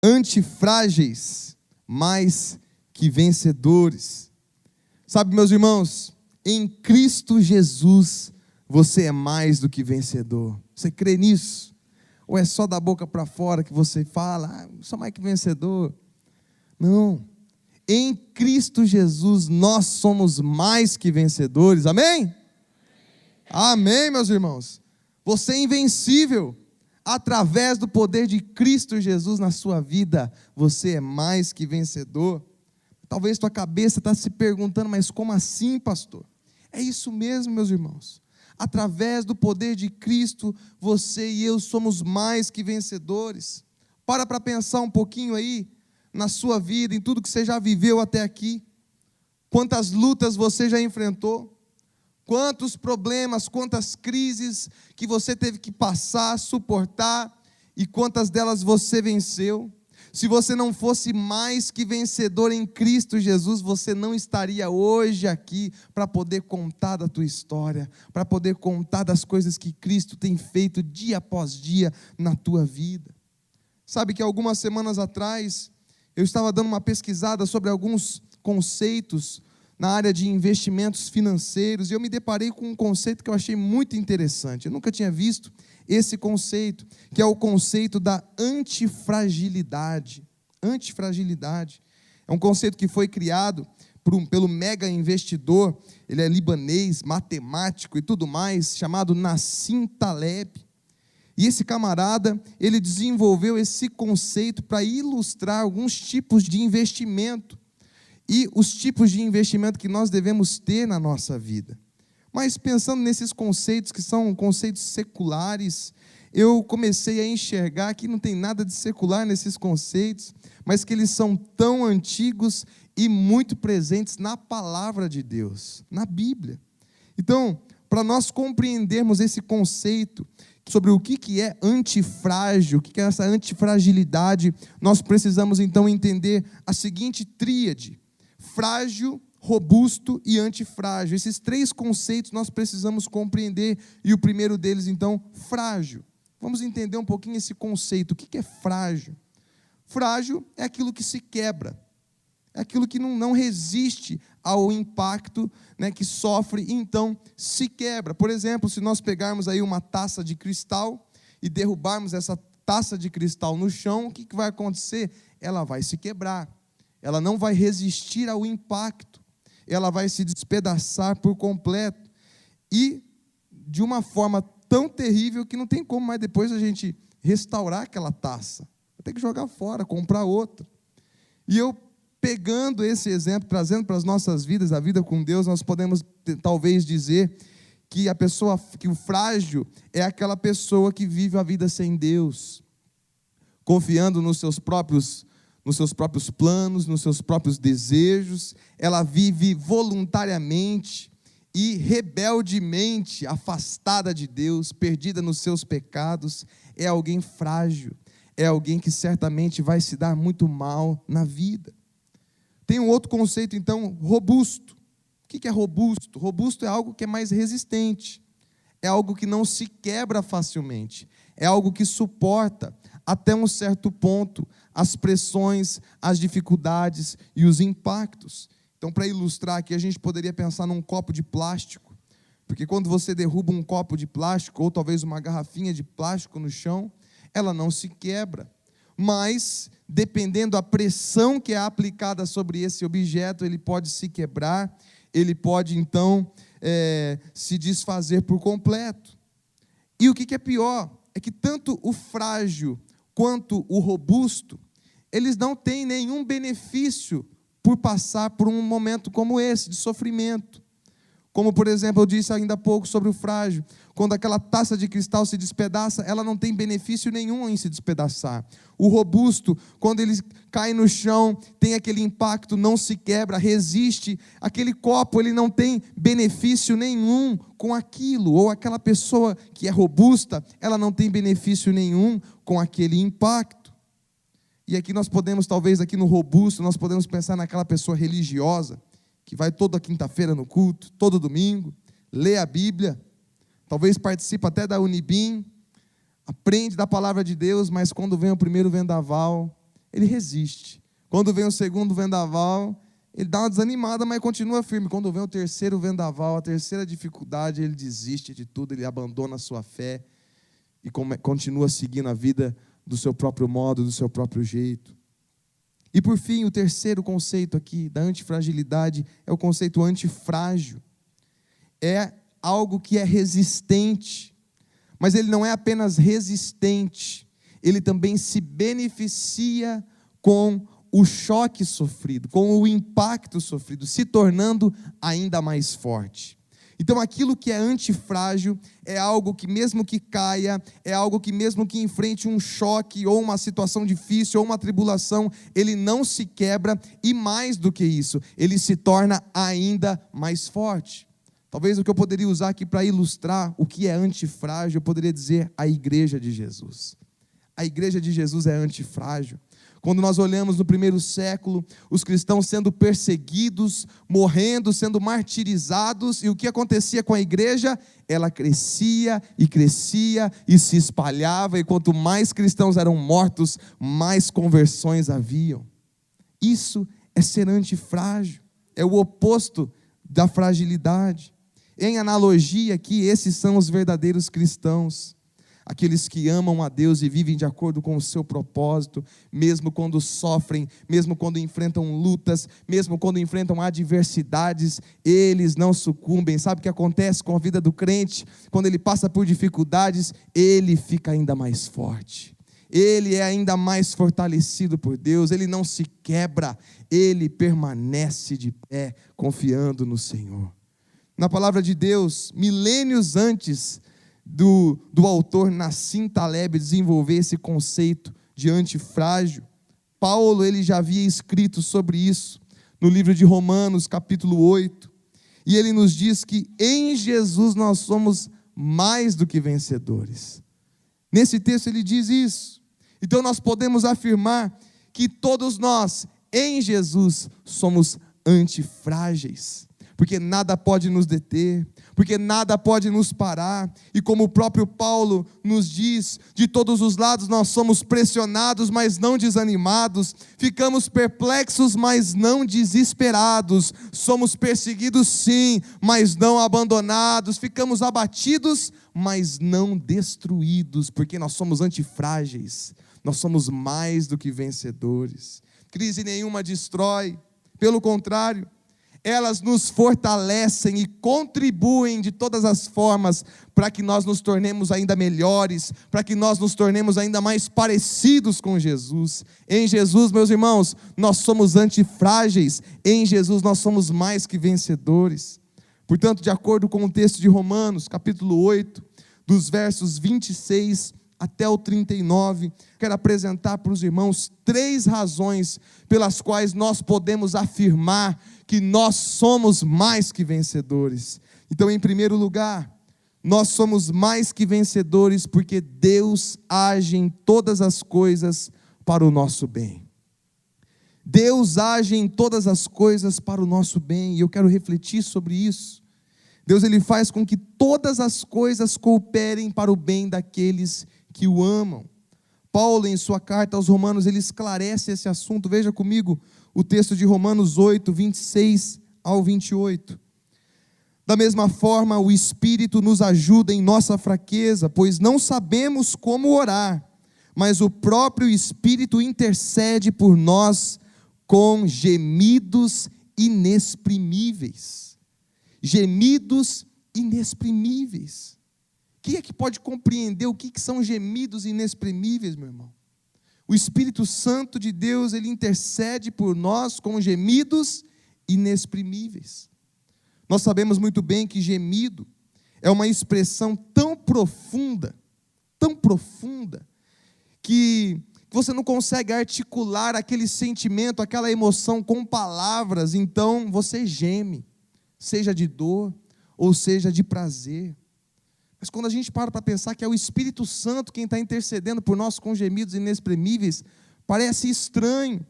antifrágeis, mais que vencedores. Sabe, meus irmãos, em Cristo Jesus, você é mais do que vencedor. Você crê nisso? Ou é só da boca para fora que você fala, sou mais que vencedor? Não. Em Cristo Jesus, nós somos mais que vencedores. Amém? Amém, meus irmãos. Você é invencível. Através do poder de Cristo Jesus na sua vida, você é mais que vencedor. Talvez tua cabeça está se perguntando, mas como assim, pastor? É isso mesmo, meus irmãos. Através do poder de Cristo, você e eu somos mais que vencedores. Para pensar um pouquinho aí, na sua vida, em tudo que você já viveu até aqui. Quantas lutas você já enfrentou. Quantos problemas, quantas crises que você teve que passar, suportar, e quantas delas você venceu. Se você não fosse mais que vencedor em Cristo Jesus, você não estaria hoje aqui para poder contar da tua história, para poder contar das coisas que Cristo tem feito dia após dia na tua vida. Sabe que algumas semanas atrás, eu estava dando uma pesquisada sobre alguns conceitos na área de investimentos financeiros, e eu me deparei com um conceito que eu achei muito interessante. Eu nunca tinha visto esse conceito, que é o conceito da antifragilidade. Antifragilidade. É um conceito que foi criado pelo mega investidor, ele é libanês, matemático e tudo mais, chamado Nassim Taleb. E esse camarada, ele desenvolveu esse conceito para ilustrar alguns tipos de investimento e os tipos de investimento que nós devemos ter na nossa vida. Mas pensando nesses conceitos que são conceitos seculares, eu comecei a enxergar que não tem nada de secular nesses conceitos, mas que eles são tão antigos e muito presentes na palavra de Deus, na Bíblia. Então, para nós compreendermos esse conceito sobre o que é antifrágil, o que é essa antifragilidade, nós precisamos então entender a seguinte tríade: frágil, robusto e antifrágil. Esses três conceitos nós precisamos compreender, e o primeiro deles então, frágil. Vamos entender um pouquinho esse conceito. O que é frágil? Frágil é aquilo que se quebra, é aquilo que não resiste ao impacto, né, que sofre e então se quebra. Por exemplo, se nós pegarmos aí uma taça de cristal e derrubarmos essa taça de cristal no chão, o que vai acontecer? Ela vai se quebrar, ela não vai resistir ao impacto, ela vai se despedaçar por completo, e de uma forma tão terrível que não tem como mais depois a gente restaurar aquela taça, vai ter que jogar fora, comprar outra. E eu, pegando esse exemplo, trazendo para as nossas vidas, a vida com Deus, nós podemos talvez dizer que que o frágil é aquela pessoa que vive a vida sem Deus, confiando nos seus próprios planos, nos seus próprios desejos. Ela vive voluntariamente e rebeldemente afastada de Deus, perdida nos seus pecados. É alguém frágil, é alguém que certamente vai se dar muito mal na vida. Tem um outro conceito, então, robusto. O que é robusto? Robusto é algo que é mais resistente, é algo que não se quebra facilmente, é algo que suporta até um certo ponto as pressões, as dificuldades e os impactos. Então, para ilustrar aqui, a gente poderia pensar num copo de plástico, porque quando você derruba um copo de plástico, ou talvez uma garrafinha de plástico no chão, ela não se quebra, mas, dependendo da pressão que é aplicada sobre esse objeto, ele pode se quebrar, ele pode, então, se desfazer por completo. E o que é pior, é que tanto o frágil quanto o robusto, eles não têm nenhum benefício por passar por um momento como esse, de sofrimento. Como, por exemplo, eu disse ainda há pouco sobre o frágil. Quando aquela taça de cristal se despedaça, ela não tem benefício nenhum em se despedaçar. O robusto, quando ele cai no chão, tem aquele impacto, não se quebra, resiste. Aquele copo, ele não tem benefício nenhum com aquilo. Ou aquela pessoa que é robusta, ela não tem benefício nenhum com aquele impacto. E aqui nós podemos, talvez aqui no robusto, nós podemos pensar naquela pessoa religiosa, que vai toda quinta-feira no culto, todo domingo, lê a Bíblia, talvez participa até da Unibim, aprende da palavra de Deus, mas quando vem o primeiro vendaval, ele resiste. Quando vem o segundo vendaval, ele dá uma desanimada, mas continua firme. Quando vem o terceiro vendaval, a terceira dificuldade, ele desiste de tudo, ele abandona a sua fé e continua seguindo a vida do seu próprio modo, do seu próprio jeito. E por fim, o terceiro conceito aqui da antifragilidade é o conceito antifrágil. É algo que é resistente, mas ele não é apenas resistente, ele também se beneficia com o choque sofrido, com o impacto sofrido, se tornando ainda mais forte. Então aquilo que é antifrágil é algo que mesmo que caia, é algo que mesmo que enfrente um choque ou uma situação difícil ou uma tribulação, ele não se quebra e mais do que isso, ele se torna ainda mais forte. Talvez o que eu poderia usar aqui para ilustrar o que é antifrágil, eu poderia dizer a igreja de Jesus. A igreja de Jesus é antifrágil. Quando nós olhamos no primeiro século, os cristãos sendo perseguidos, morrendo, sendo martirizados, e o que acontecia com a igreja? Ela crescia e se espalhava, e quanto mais cristãos eram mortos, mais conversões haviam. Isso é ser antifrágil, é o oposto da fragilidade. Em analogia aqui, esses são os verdadeiros cristãos. Aqueles que amam a Deus e vivem de acordo com o seu propósito, mesmo quando sofrem, mesmo quando enfrentam lutas, mesmo quando enfrentam adversidades, eles não sucumbem. Sabe o que acontece com a vida do crente? Quando ele passa por dificuldades, ele fica ainda mais forte. Ele é ainda mais fortalecido por Deus, ele não se quebra, ele permanece de pé, confiando no Senhor. Na palavra de Deus, milênios antes do autor Nassim Taleb desenvolver esse conceito de antifrágil, Paulo ele já havia escrito sobre isso no livro de Romanos, capítulo 8, e ele nos diz que em Jesus nós somos mais do que vencedores. Nesse texto ele diz isso. Então nós podemos afirmar que todos nós, em Jesus, somos antifrágeis, porque nada pode nos deter, porque nada pode nos parar, e como o próprio Paulo nos diz, de todos os lados nós somos pressionados, mas não desanimados, ficamos perplexos, mas não desesperados, somos perseguidos sim, mas não abandonados, ficamos abatidos, mas não destruídos, porque nós somos antifrágeis, nós somos mais do que vencedores. Crise nenhuma destrói, pelo contrário, elas nos fortalecem e contribuem de todas as formas para que nós nos tornemos ainda melhores, para que nós nos tornemos ainda mais parecidos com Jesus. Em Jesus, meus irmãos, nós somos antifrágeis, em Jesus nós somos mais que vencedores. Portanto, de acordo com o texto de Romanos, capítulo 8, dos versos 26 até o 39, quero apresentar para os irmãos 3 razões pelas quais nós podemos afirmar que nós somos mais que vencedores. Então, em primeiro lugar, nós somos mais que vencedores porque Deus age em todas as coisas para o nosso bem. Deus age em todas as coisas para o nosso bem, e eu quero refletir sobre isso. Deus ele faz com que todas as coisas cooperem para o bem daqueles que o amam. Paulo, em sua carta aos Romanos, ele esclarece esse assunto. Veja comigo o texto de Romanos 8, 26 ao 28. Da mesma forma, o Espírito nos ajuda em nossa fraqueza, pois não sabemos como orar, mas o próprio Espírito intercede por nós com gemidos inexprimíveis. Gemidos inexprimíveis. Quem é que pode compreender o que são gemidos inexprimíveis, meu irmão? O Espírito Santo de Deus, ele intercede por nós com gemidos inexprimíveis. Nós sabemos muito bem que gemido é uma expressão tão profunda, que você não consegue articular aquele sentimento, aquela emoção com palavras, então você geme, seja de dor ou seja de prazer. Mas quando a gente para pensar que é o Espírito Santo quem está intercedendo por nós com gemidos inexprimíveis, parece estranho,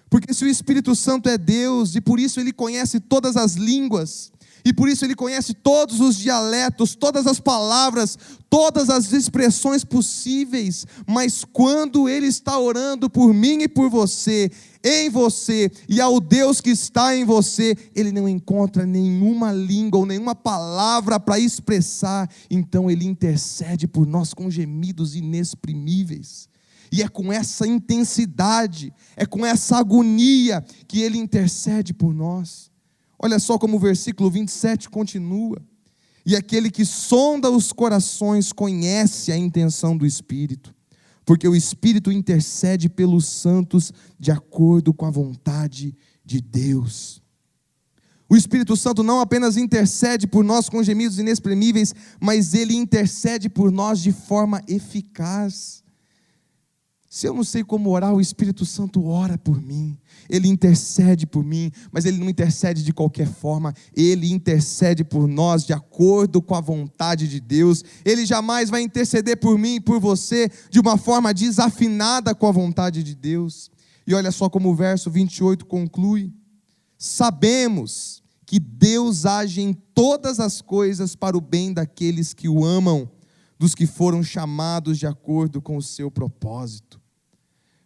porque se o Espírito Santo é Deus, e por isso Ele conhece todas as línguas, E por isso ele conhece todos os dialetos, todas as palavras, todas as expressões possíveis. Mas quando ele está orando por mim e por você, em você e ao Deus que está em você, ele não encontra nenhuma língua ou nenhuma palavra para expressar. Então ele intercede por nós com gemidos inexprimíveis. E é com essa intensidade, é com essa agonia que ele intercede por nós. Olha só como o versículo 27 continua. E aquele que sonda os corações conhece a intenção do Espírito, porque o Espírito intercede pelos santos de acordo com a vontade de Deus. O Espírito Santo não apenas intercede por nós com gemidos inexprimíveis, mas ele intercede por nós de forma eficaz. Se eu não sei como orar, o Espírito Santo ora por mim, ele intercede por mim, mas ele não intercede de qualquer forma, ele intercede por nós de acordo com a vontade de Deus. Ele jamais vai interceder por mim e por você de uma forma desafinada com a vontade de Deus. E olha só como o verso 28 conclui: sabemos que Deus age em todas as coisas para o bem daqueles que o amam, dos que foram chamados de acordo com o seu propósito.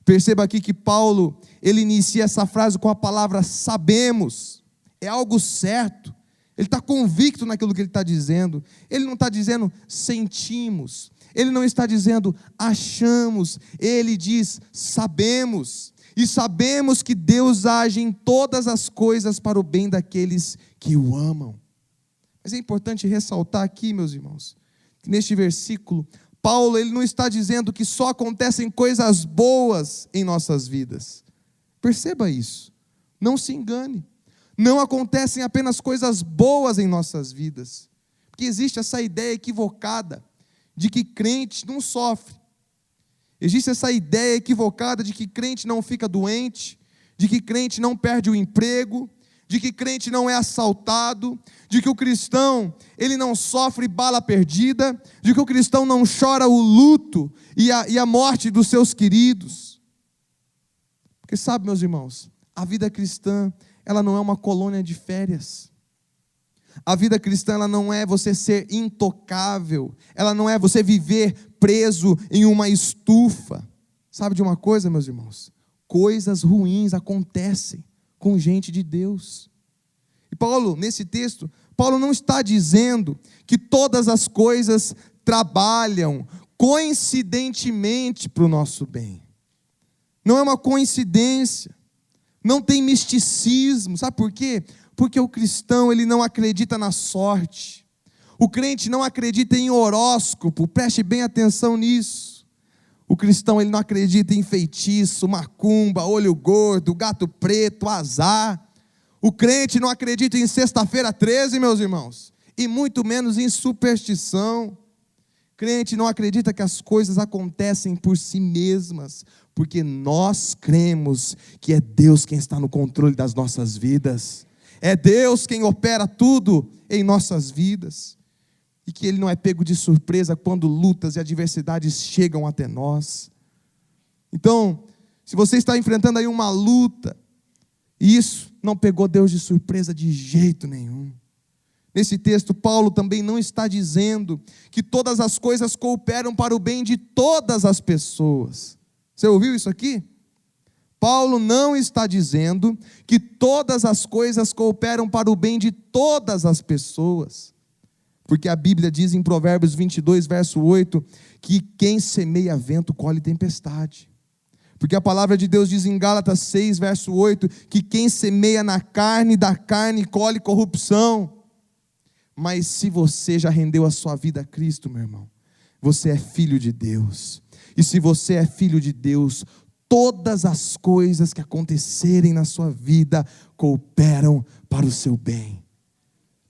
Perceba aqui que Paulo, ele inicia essa frase com a palavra sabemos, é algo certo, ele está convicto naquilo que ele está dizendo, ele não está dizendo sentimos, ele não está dizendo achamos, ele diz sabemos, e sabemos que Deus age em todas as coisas para o bem daqueles que o amam. Mas é importante ressaltar aqui, meus irmãos, que neste versículo, Paulo, ele não está dizendo que só acontecem coisas boas em nossas vidas. Perceba isso, não se engane. Não acontecem apenas coisas boas em nossas vidas. Porque existe essa ideia equivocada de que crente não sofre. Existe essa ideia equivocada de que crente não fica doente, de que crente não perde o emprego, de que crente não é assaltado, de que o cristão, ele não sofre bala perdida, de que o cristão não chora o luto e a morte dos seus queridos. Porque sabe, meus irmãos, a vida cristã, ela não é uma colônia de férias. A vida cristã, ela não é você ser intocável, ela não é você viver preso em uma estufa. Sabe de uma coisa, meus irmãos? Coisas ruins acontecem com gente de Deus. E Paulo, nesse texto, Paulo não está dizendo que todas as coisas trabalham coincidentemente para o nosso bem. Não é uma coincidência, não tem misticismo, sabe por quê? Porque o cristão, ele não acredita na sorte, o crente não acredita em horóscopo, preste bem atenção nisso. O cristão, ele não acredita em feitiço, macumba, olho gordo, gato preto, azar. O crente não acredita em sexta-feira 13, meus irmãos, e muito menos em superstição. Crente não acredita que as coisas acontecem por si mesmas, porque nós cremos que é Deus quem está no controle das nossas vidas. É Deus quem opera tudo em nossas vidas. E que Ele não é pego de surpresa quando lutas e adversidades chegam até nós. Então, se você está enfrentando aí uma luta, isso não pegou Deus de surpresa de jeito nenhum. Nesse texto, Paulo também não está dizendo que todas as coisas cooperam para o bem de todas as pessoas. Você ouviu isso aqui? Paulo não está dizendo que todas as coisas cooperam para o bem de todas as pessoas. Porque a Bíblia diz em Provérbios 22, verso 8, que quem semeia vento colhe tempestade. Porque a palavra de Deus diz em Gálatas 6, verso 8, que quem semeia na carne, da carne colhe corrupção. Mas se você já rendeu a sua vida a Cristo, meu irmão, você é filho de Deus. E se você é filho de Deus, todas as coisas que acontecerem na sua vida cooperam para o seu bem.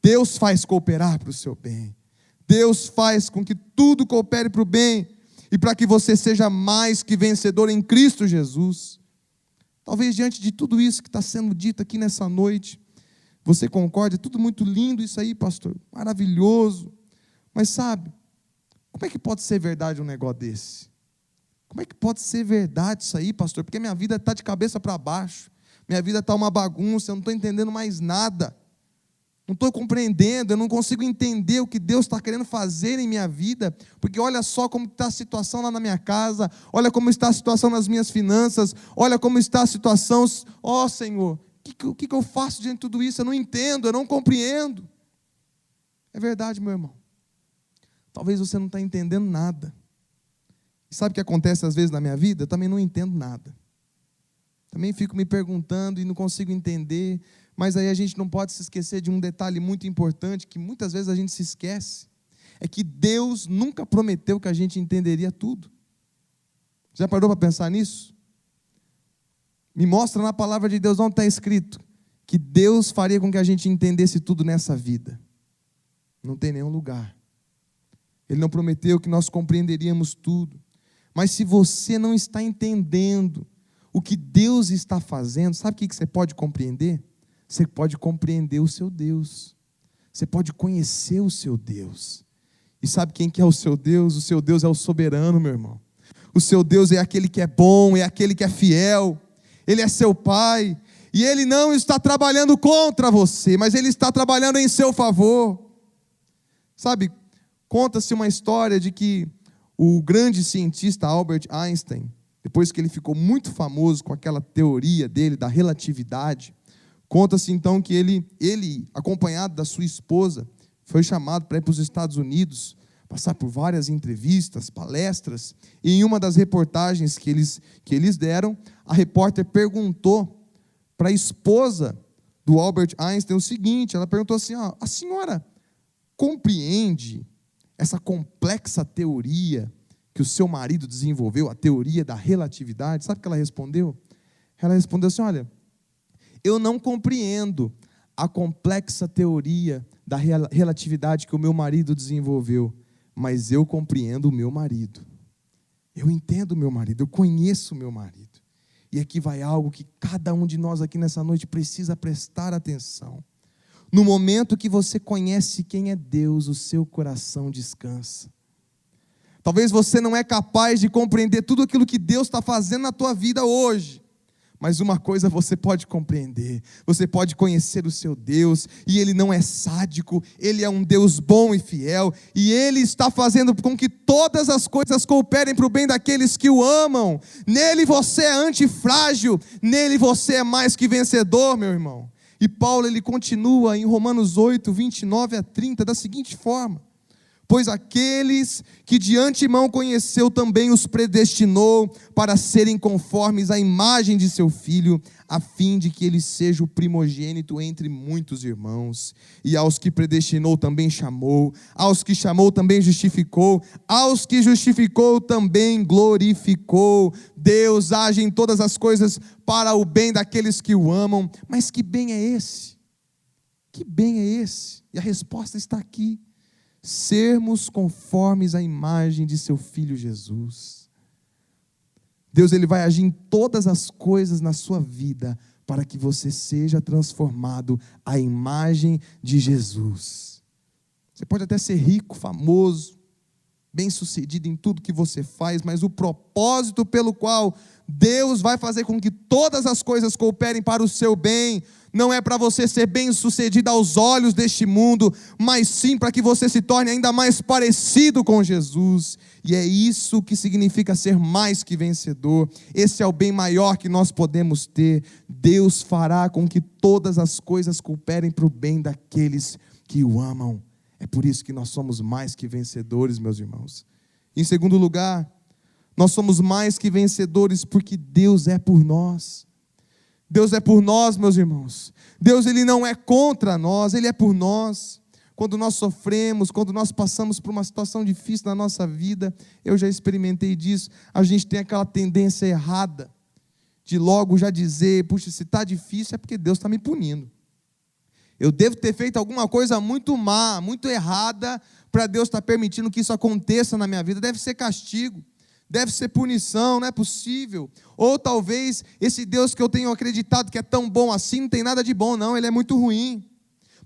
Deus faz cooperar para o seu bem. Deus faz com que tudo coopere para o bem e para que você seja mais que vencedor em Cristo Jesus. Talvez diante de tudo isso que está sendo dito aqui nessa noite, você concorde, é tudo muito lindo isso aí, pastor, maravilhoso. Mas sabe, como é que pode ser verdade um negócio desse? Como é que pode ser verdade isso aí, pastor? Porque minha vida está de cabeça para baixo, minha vida está uma bagunça, eu não estou entendendo mais nada. Não estou compreendendo, eu não consigo entender o que Deus está querendo fazer em minha vida, porque olha só como está a situação lá na minha casa, olha como está a situação nas minhas finanças, olha como está a situação, ó Senhor, o que eu faço diante de tudo isso? Eu não entendo, eu não compreendo. É verdade, meu irmão. Talvez você não está entendendo nada. E sabe o que acontece às vezes na minha vida? Eu também não entendo nada. Também fico me perguntando e não consigo entender. Mas aí a gente não pode se esquecer de um detalhe muito importante, que muitas vezes a gente se esquece. É que Deus nunca prometeu que a gente entenderia tudo. Já parou para pensar nisso? Me mostra na palavra de Deus onde está escrito que Deus faria com que a gente entendesse tudo nessa vida. Não tem nenhum lugar. Ele não prometeu que nós compreenderíamos tudo. Mas se você não está entendendo o que Deus está fazendo, sabe o que você pode compreender? Você pode compreender o seu Deus. Você pode conhecer o seu Deus. E sabe quem que é o seu Deus? O seu Deus é o soberano, meu irmão. O seu Deus é aquele que é bom, é aquele que é fiel. Ele é seu Pai. E Ele não está trabalhando contra você, mas Ele está trabalhando em seu favor. Sabe, conta-se uma história de que o grande cientista Albert Einstein, depois que ele ficou muito famoso com aquela teoria dele da relatividade, conta-se então que ele, acompanhado da sua esposa, foi chamado para ir para os Estados Unidos, passar por várias entrevistas, palestras, e em uma das reportagens que eles deram, a repórter perguntou para a esposa do Albert Einstein o seguinte, ela perguntou assim, a senhora compreende essa complexa teoria que o seu marido desenvolveu, a teoria da relatividade? Sabe o que ela respondeu? Ela respondeu assim, olha, eu não compreendo a complexa teoria da relatividade que o meu marido desenvolveu, mas eu compreendo o meu marido. Eu entendo o meu marido, eu conheço o meu marido. E aqui vai algo que cada um de nós aqui nessa noite precisa prestar atenção. No momento que você conhece quem é Deus, o seu coração descansa. Talvez você não é capaz de compreender tudo aquilo que Deus está fazendo na tua vida hoje. Mas uma coisa você pode compreender, você pode conhecer o seu Deus, e Ele não é sádico, Ele é um Deus bom e fiel, e Ele está fazendo com que todas as coisas cooperem para o bem daqueles que o amam. Nele você é antifrágil, nele você é mais que vencedor, meu irmão. E Paulo ele continua em Romanos 8, 29 a 30, da seguinte forma: pois aqueles que de antemão conheceu também os predestinou para serem conformes à imagem de seu Filho, a fim de que ele seja o primogênito entre muitos irmãos. E aos que predestinou também chamou, aos que chamou também justificou, aos que justificou também glorificou. Deus age em todas as coisas para o bem daqueles que o amam. Mas que bem é esse? Que bem é esse? E a resposta está aqui: sermos conformes à imagem de seu Filho Jesus. Deus ele vai agir em todas as coisas na sua vida para que você seja transformado à imagem de Jesus. Você pode até ser rico, famoso, bem-sucedido em tudo que você faz, mas o propósito pelo qual Deus vai fazer com que todas as coisas cooperem para o seu bem, não é para você ser bem-sucedido aos olhos deste mundo, mas sim para que você se torne ainda mais parecido com Jesus. E é isso que significa ser mais que vencedor. Esse é o bem maior que nós podemos ter. Deus fará com que todas as coisas cooperem para o bem daqueles que o amam. É por isso que nós somos mais que vencedores, meus irmãos. Em segundo lugar, nós somos mais que vencedores porque Deus é por nós. Deus é por nós, meus irmãos. Deus ele não é contra nós, Ele é por nós. Quando nós sofremos, quando nós passamos por uma situação difícil na nossa vida, eu já experimentei disso, a gente tem aquela tendência errada de logo já dizer, puxa, se está difícil é porque Deus está me punindo. Eu devo ter feito alguma coisa muito má, muito errada, para Deus estar permitindo que isso aconteça na minha vida. Deve ser castigo, deve ser punição, não é possível. Ou talvez esse Deus que eu tenho acreditado que é tão bom assim, não tem nada de bom não, Ele é muito ruim.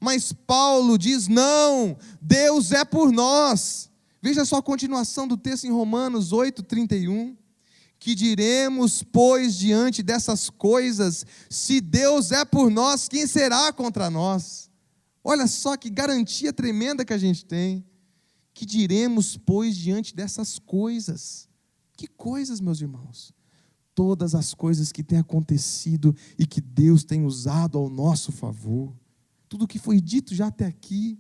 Mas Paulo diz, não, Deus é por nós. Veja só a continuação do texto em Romanos 8, 31. Que diremos, pois, diante dessas coisas, se Deus é por nós, quem será contra nós? Olha só que garantia tremenda que a gente tem. Que diremos, pois, diante dessas coisas? Que coisas, meus irmãos? Todas as coisas que têm acontecido e que Deus tem usado ao nosso favor. Tudo o que foi dito já até aqui.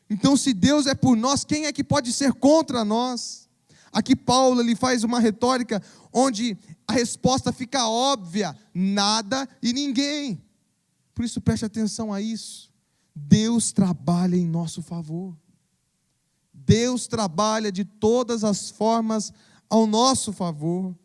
Então, se Deus é por nós, quem é que pode ser contra nós? Aqui Paulo ele faz uma retórica onde a resposta fica óbvia: nada e ninguém. Por isso preste atenção a isso. Deus trabalha em nosso favor. Deus trabalha de todas as formas ao nosso favor.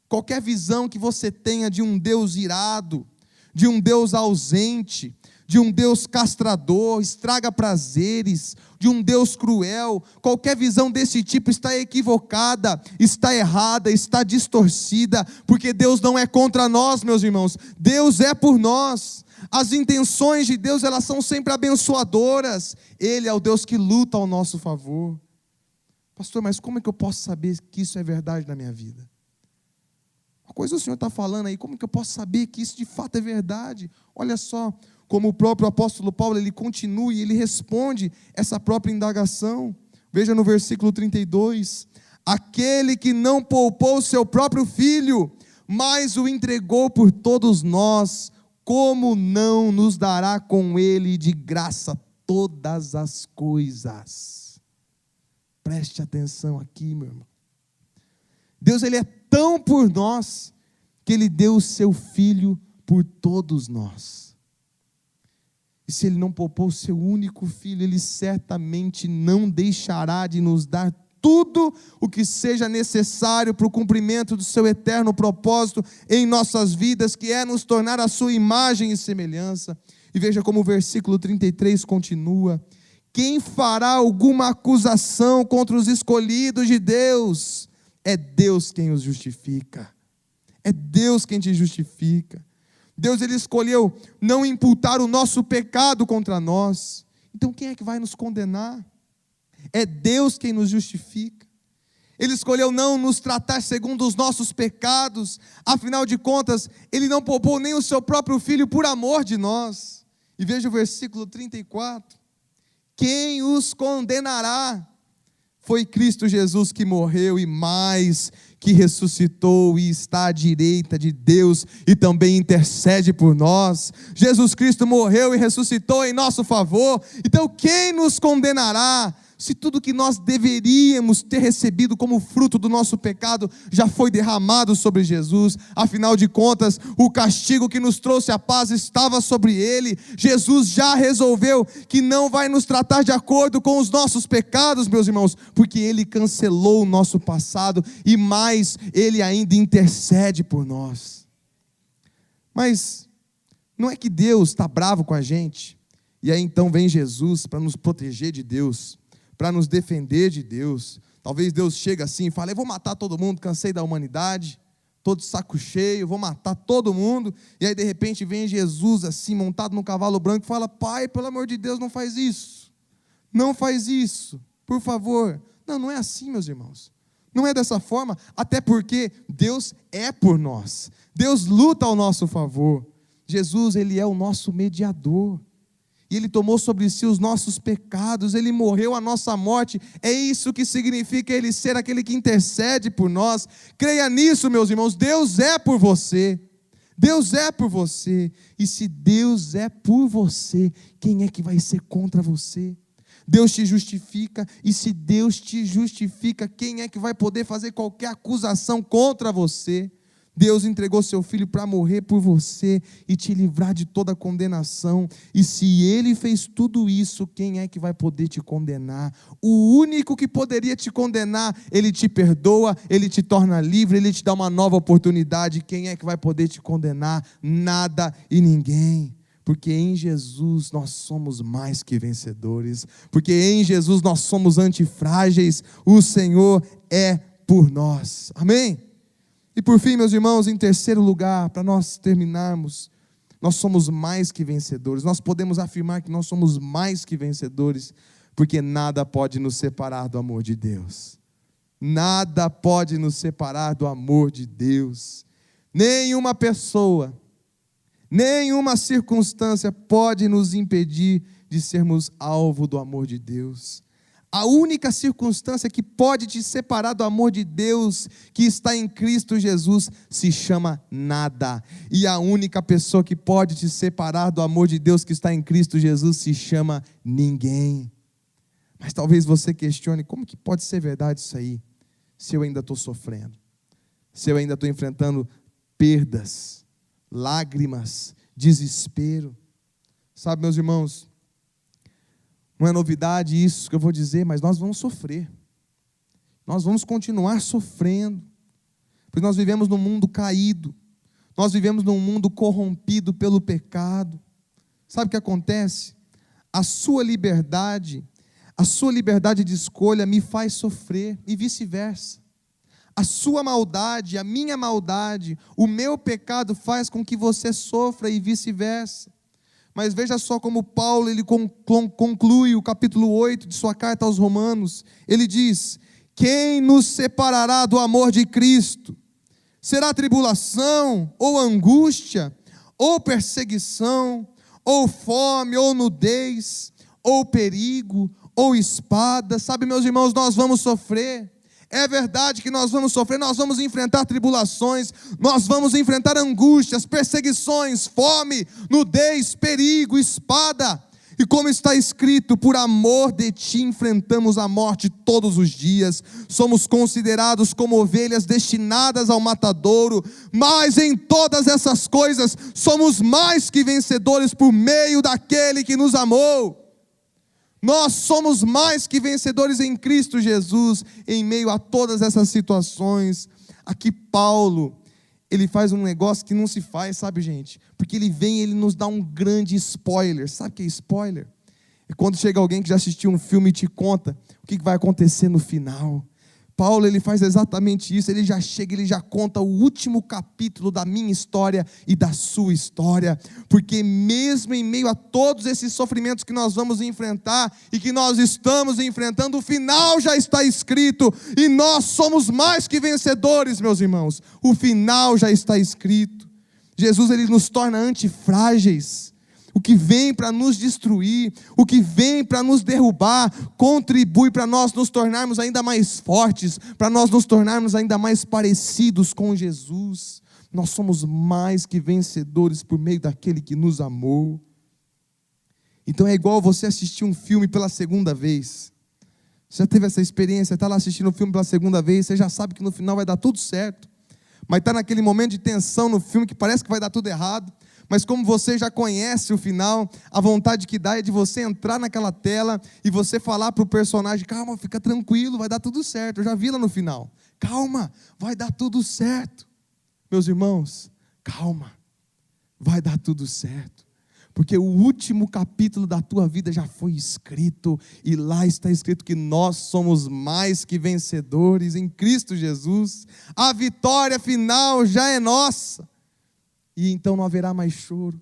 Qualquer visão que você tenha de um Deus irado, de um Deus ausente, de um Deus castrador, estraga prazeres, de um Deus cruel, qualquer visão desse tipo está equivocada, está errada, está distorcida, porque Deus não é contra nós, meus irmãos, Deus é por nós. As intenções de Deus, elas são sempre abençoadoras. Ele é o Deus que luta ao nosso favor. Pastor, mas como é que eu posso saber que isso é verdade na minha vida? Uma coisa o Senhor está falando aí, como que eu posso saber que isso de fato é verdade? Olha só, como o próprio apóstolo Paulo, ele continua e ele responde essa própria indagação. Veja no versículo 32, aquele que não poupou o seu próprio filho, mas o entregou por todos nós, como não nos dará com ele de graça todas as coisas? Preste atenção aqui, meu irmão. Deus, ele é tão por nós, que ele deu o seu filho por todos nós. E se ele não poupou o seu único filho, ele certamente não deixará de nos dar tudo o que seja necessário para o cumprimento do seu eterno propósito em nossas vidas, que é nos tornar a sua imagem e semelhança. E veja como o versículo 33 continua: quem fará alguma acusação contra os escolhidos de Deus? É Deus quem os justifica. É Deus quem te justifica. Deus, ele escolheu não imputar o nosso pecado contra nós. Então quem é que vai nos condenar? É Deus quem nos justifica. Ele escolheu não nos tratar segundo os nossos pecados. Afinal de contas, ele não poupou nem o seu próprio filho por amor de nós. E veja o versículo 34. Quem os condenará? Foi Cristo Jesus que morreu e mais, que ressuscitou e está à direita de Deus e também intercede por nós. Jesus Cristo morreu e ressuscitou em nosso favor. Então quem nos condenará? Se tudo que nós deveríamos ter recebido como fruto do nosso pecado já foi derramado sobre Jesus, afinal de contas, o castigo que nos trouxe a paz estava sobre ele. Jesus já resolveu que não vai nos tratar de acordo com os nossos pecados, meus irmãos, porque ele cancelou o nosso passado e mais, ele ainda intercede por nós. Mas não é que Deus está bravo com a gente, e aí então vem Jesus para nos proteger de Deus, para nos defender de Deus. Talvez Deus chegue assim e fale: eu vou matar todo mundo, cansei da humanidade, estou de saco cheio, vou matar todo mundo. E aí de repente vem Jesus assim, montado num cavalo branco, e fala: pai, pelo amor de Deus, não faz isso, não faz isso, por favor. Não, não é assim, meus irmãos, não é dessa forma, até porque Deus é por nós, Deus luta ao nosso favor. Jesus, ele é o nosso mediador, e ele tomou sobre si os nossos pecados, ele morreu a nossa morte. É isso que significa ele ser aquele que intercede por nós. Creia nisso, meus irmãos. Deus é por você. Deus é por você. E se Deus é por você, quem é que vai ser contra você? Deus te justifica, e se Deus te justifica, quem é que vai poder fazer qualquer acusação contra você? Deus entregou seu filho para morrer por você e te livrar de toda condenação. E se ele fez tudo isso, quem é que vai poder te condenar? O único que poderia te condenar, ele te perdoa, ele te torna livre, ele te dá uma nova oportunidade. Quem é que vai poder te condenar? Nada e ninguém. Porque em Jesus nós somos mais que vencedores. Porque em Jesus nós somos antifrágeis. O Senhor é por nós. Amém? E por fim, meus irmãos, em terceiro lugar, para nós terminarmos, nós somos mais que vencedores. Nós podemos afirmar que nós somos mais que vencedores, porque nada pode nos separar do amor de Deus. Nada pode nos separar do amor de Deus. Nenhuma pessoa, nenhuma circunstância pode nos impedir de sermos alvo do amor de Deus. A única circunstância que pode te separar do amor de Deus que está em Cristo Jesus se chama nada. E a única pessoa que pode te separar do amor de Deus que está em Cristo Jesus se chama ninguém. Mas talvez você questione, como que pode ser verdade isso aí? Se eu ainda estou sofrendo, se eu ainda estou enfrentando perdas, lágrimas, desespero. Sabe, meus irmãos, não é novidade isso que eu vou dizer, mas nós vamos sofrer. Nós vamos continuar sofrendo, porque nós vivemos num mundo caído, nós vivemos num mundo corrompido pelo pecado. Sabe o que acontece? A sua liberdade de escolha me faz sofrer, e vice-versa. A sua maldade, a minha maldade, o meu pecado faz com que você sofra, e vice-versa. Mas veja só como Paulo ele conclui o capítulo 8 de sua carta aos Romanos. Ele diz: quem nos separará do amor de Cristo? Será tribulação, ou angústia, ou perseguição, ou fome, ou nudez, ou perigo, ou espada? Sabe, meus irmãos, nós vamos sofrer. É verdade que nós vamos sofrer, nós vamos enfrentar tribulações, nós vamos enfrentar angústias, perseguições, fome, nudez, perigo, espada. E como está escrito, por amor de ti enfrentamos a morte todos os dias, somos considerados como ovelhas destinadas ao matadouro, mas em todas essas coisas somos mais que vencedores por meio daquele que nos amou. Nós somos mais que vencedores em Cristo Jesus, em meio a todas essas situações. Aqui Paulo, ele faz um negócio que não se faz, sabe, gente? Porque ele vem e ele nos dá um grande spoiler. Sabe o que é spoiler? É quando chega alguém que já assistiu um filme e te conta o que vai acontecer no final. Paulo, ele faz exatamente isso, ele já chega, ele já conta o último capítulo da minha história e da sua história, porque mesmo em meio a todos esses sofrimentos que nós vamos enfrentar, e que nós estamos enfrentando, o final já está escrito, e nós somos mais que vencedores, meus irmãos, o final já está escrito. Jesus, ele nos torna antifrágeis. O que vem para nos destruir, o que vem para nos derrubar, contribui para nós nos tornarmos ainda mais fortes, para nós nos tornarmos ainda mais parecidos com Jesus. Nós somos mais que vencedores por meio daquele que nos amou. Então é igual você assistir um filme pela segunda vez. Você já teve essa experiência, está lá assistindo um filme pela segunda vez, você já sabe que no final vai dar tudo certo, mas está naquele momento de tensão no filme que parece que vai dar tudo errado. Mas como você já conhece o final, a vontade que dá é de você entrar naquela tela e você falar para o personagem: calma, fica tranquilo, vai dar tudo certo. Eu já vi lá no final. Calma, vai dar tudo certo. Meus irmãos, calma, vai dar tudo certo. Porque o último capítulo da tua vida já foi escrito, e lá está escrito que nós somos mais que vencedores em Cristo Jesus. A vitória final já é nossa. E então não haverá mais choro,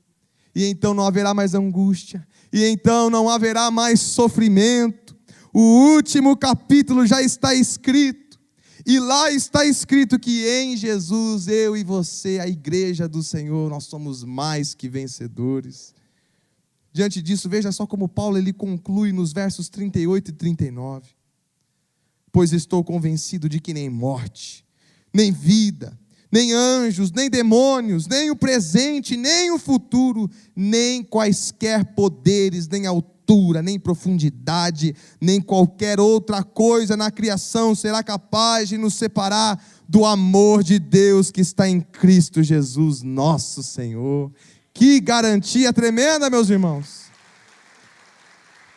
e então não haverá mais angústia, e então não haverá mais sofrimento. O último capítulo já está escrito, e lá está escrito que em Jesus, eu e você, a igreja do Senhor, nós somos mais que vencedores. Diante disso, veja só como Paulo ele conclui nos versos 38 e 39. Pois estou convencido de que nem morte, nem vida, nem anjos, nem demônios, nem o presente, nem o futuro, nem quaisquer poderes, nem altura, nem profundidade, nem qualquer outra coisa na criação será capaz de nos separar do amor de Deus que está em Cristo Jesus, nosso Senhor. Que garantia tremenda, meus irmãos!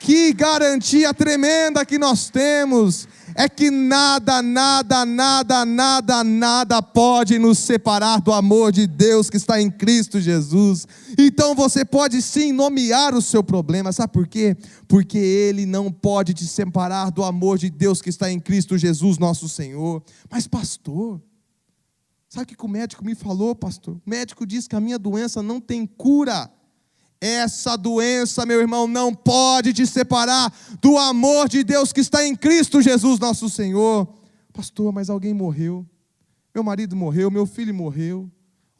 Que garantia tremenda que nós temos, é que nada pode nos separar do amor de Deus que está em Cristo Jesus. Então você pode sim nomear o seu problema, sabe por quê? Porque ele não pode te separar do amor de Deus que está em Cristo Jesus, nosso Senhor. Mas pastor, sabe o que o médico me falou, pastor? O médico disse que a minha doença não tem cura. Essa doença, meu irmão, não pode te separar do amor de Deus que está em Cristo Jesus, nosso Senhor. Pastor, mas alguém morreu, meu marido morreu, meu filho morreu,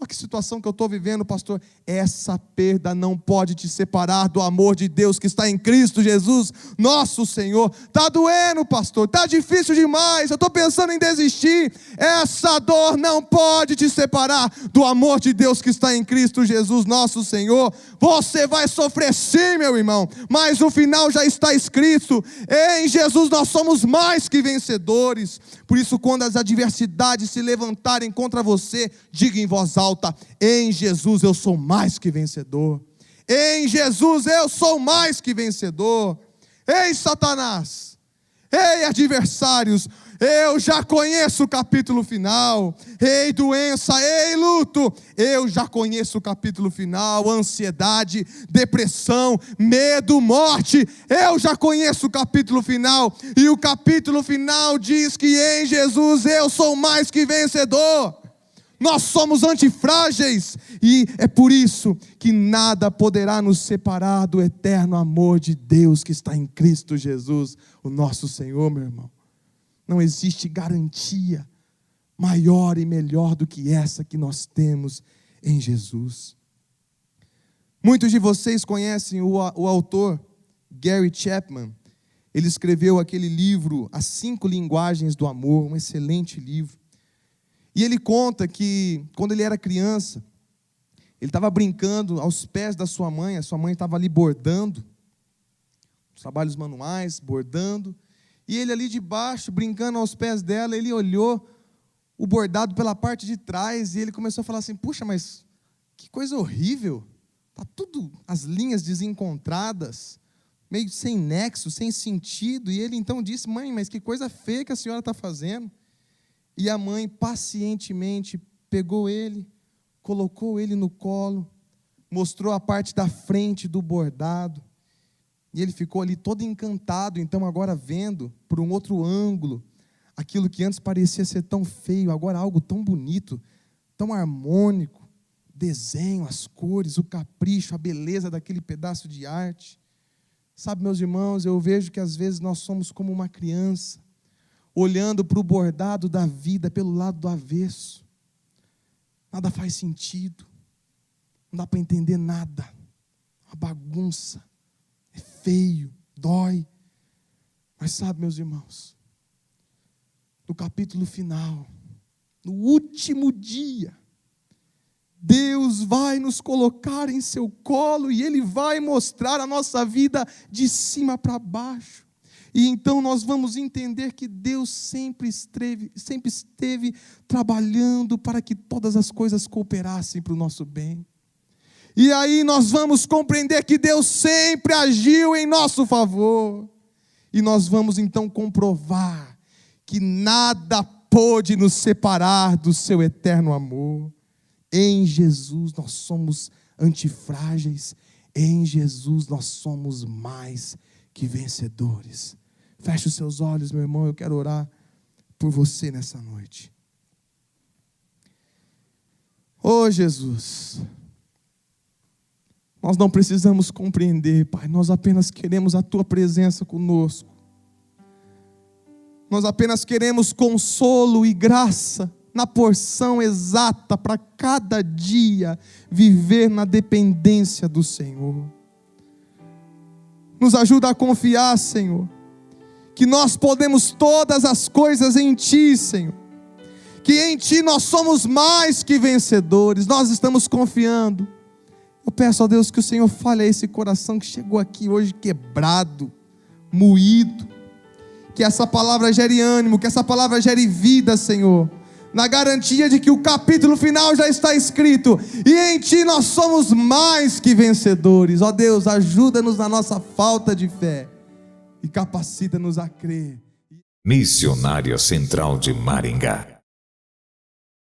Olha que situação que eu estou vivendo, pastor. Essa perda não pode te separar do amor de Deus que está em Cristo Jesus, nosso Senhor. Está doendo, pastor, está difícil demais, eu estou pensando em desistir. Essa dor não pode te separar do amor de Deus que está em Cristo Jesus, nosso Senhor. Você vai sofrer sim, meu irmão, mas o final já está escrito. Em Jesus nós somos mais que vencedores. Por isso, quando as adversidades se levantarem contra você, diga em voz alta: em Jesus eu sou mais que vencedor. Em Jesus eu sou mais que vencedor. Ei, Satanás, ei, adversários, eu já conheço o capítulo final. Ei, doença, ei, luto, eu já conheço o capítulo final. Ansiedade, depressão, medo, morte, eu já conheço o capítulo final. E o capítulo final diz que em Jesus eu sou mais que vencedor. Nós somos antifrágeis, e é por isso que nada poderá nos separar do eterno amor de Deus que está em Cristo Jesus, o nosso Senhor, meu irmão. Não existe garantia maior e melhor do que essa que nós temos em Jesus. Muitos de vocês conhecem o autor Gary Chapman. Ele escreveu aquele livro, As 5 Linguagens do Amor, um excelente livro. E ele conta que, quando ele era criança, ele estava brincando aos pés da sua mãe. A sua mãe estava ali bordando, os trabalhos manuais, bordando. E ele ali de baixo, brincando aos pés dela, ele olhou o bordado pela parte de trás. E ele começou a falar assim: puxa, mas que coisa horrível. Está tudo, as linhas desencontradas, meio sem nexo, sem sentido. E ele então disse: mãe, mas que coisa feia que a senhora está fazendo. E a mãe pacientemente pegou ele, colocou ele no colo, mostrou a parte da frente do bordado. E ele ficou ali todo encantado, então agora vendo por um outro ângulo, aquilo que antes parecia ser tão feio, agora algo tão bonito, tão harmônico, desenho, as cores, o capricho, a beleza daquele pedaço de arte. Sabe, meus irmãos, eu vejo que às vezes nós somos como uma criança, olhando para o bordado da vida pelo lado do avesso. Nada faz sentido, não dá para entender nada, uma bagunça, é feio, dói. Mas sabe, meus irmãos, no capítulo final, no último dia, Deus vai nos colocar em seu colo e Ele vai mostrar a nossa vida de cima para baixo. E então nós vamos entender que Deus sempre esteve trabalhando para que todas as coisas cooperassem para o nosso bem. E aí nós vamos compreender que Deus sempre agiu em nosso favor. E nós vamos então comprovar que nada pôde nos separar do seu eterno amor. Em Jesus nós somos antifrágeis. Em Jesus nós somos mais que vencedores. Feche os seus olhos, meu irmão, eu quero orar por você nessa noite. Oh, Jesus, nós não precisamos compreender, Pai, nós apenas queremos a Tua presença conosco. Nós apenas queremos consolo e graça na porção exata para cada dia viver na dependência do Senhor. Nos ajuda a confiar, Senhor, que nós podemos todas as coisas em Ti, Senhor. Que em Ti nós somos mais que vencedores. Nós estamos confiando. Eu peço a Deus que o Senhor fale a esse coração que chegou aqui hoje quebrado, moído. Que essa palavra gere ânimo, que essa palavra gere vida, Senhor. Na garantia de que o capítulo final já está escrito. E em Ti nós somos mais que vencedores. Ó Deus, ajuda-nos na nossa falta de fé. E capacita-nos a crer. Missionária Central de Maringá